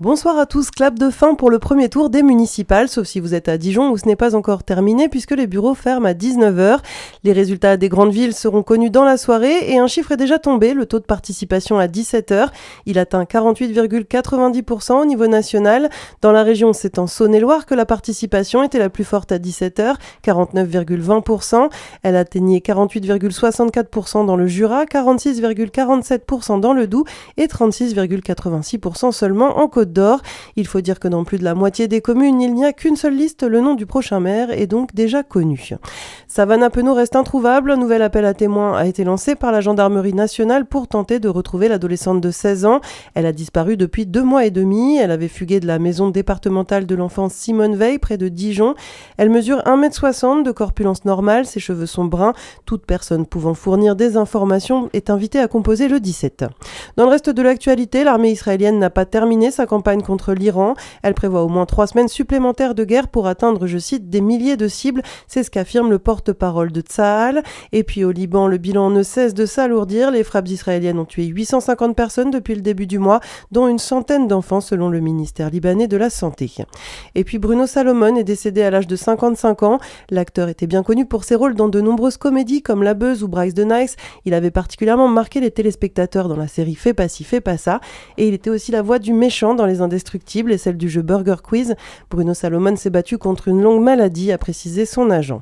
Bonsoir à tous, clap de fin pour le premier tour des municipales, sauf si vous êtes à Dijon où ce n'est pas encore terminé puisque les bureaux ferment à 19h. Les résultats des grandes villes seront connus dans la soirée et un chiffre est déjà tombé, le taux de participation à 17h. Il atteint 48,90% au niveau national. Dans la région, c'est en Saône-et-Loire que la participation était la plus forte à 17h, 49,20%. Elle atteignait 48,64% dans le Jura, 46,47% dans le Doubs et 36,86% seulement en Côte d'Or. Il faut dire que dans plus de la moitié des communes, il n'y a qu'une seule liste, le nom du prochain maire est donc déjà connu. Savannah-Penaud reste introuvable, un nouvel appel à témoins a été lancé par la gendarmerie nationale pour tenter de retrouver l'adolescente de 16 ans. Elle a disparu depuis 2 mois et demi, elle avait fugué de la maison départementale de l'enfance Simone Veil près de Dijon. Elle mesure 1,60 m de corpulence normale, ses cheveux sont bruns. Toute personne pouvant fournir des informations est invitée à composer le 17. Dans le reste de l'actualité, l'armée israélienne n'a pas terminé sa campagne contre l'Iran. Elle prévoit au moins 3 semaines supplémentaires de guerre pour atteindre, je cite, des milliers de cibles. C'est ce qu'affirme le porte-parole de Tsahal. Et puis au Liban, le bilan ne cesse de s'alourdir. Les frappes israéliennes ont tué 850 personnes depuis le début du mois, dont une centaine d'enfants selon le ministère libanais de la Santé. Et puis Bruno Salomon est décédé à l'âge de 55 ans. L'acteur était bien connu pour ses rôles dans de nombreuses comédies comme La Beuse ou Bryce de Nice. Il avait particulièrement marqué les téléspectateurs dans la série Fais pas ci, fais pas ça. Et il était aussi la voix du méchant dans Les Indestructibles et celle du jeu Burger Quiz. Bruno Salomon s'est battu contre une longue maladie, a précisé son agent.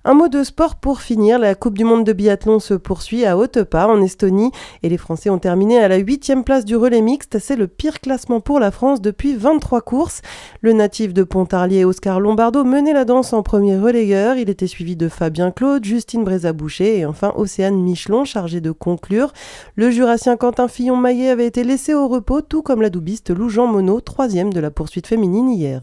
Un mot de sport pour finir, la Coupe du Monde de biathlon se poursuit à Haute-Pas en Estonie et les Français ont terminé à la 8e place du relais mixte. C'est le pire classement pour la France depuis 23 courses. Le natif de Pontarlier, Oscar Lombardo, menait la danse en premier relayeur. Il était suivi de Fabien Claude, Justine Brézaboucher et enfin Océane Michelon chargée de conclure. Le Jurassien Quentin Fillon-Maillet avait été laissé au repos, tout comme la doubiste Lou Jean Monod, 3e de la poursuite féminine hier.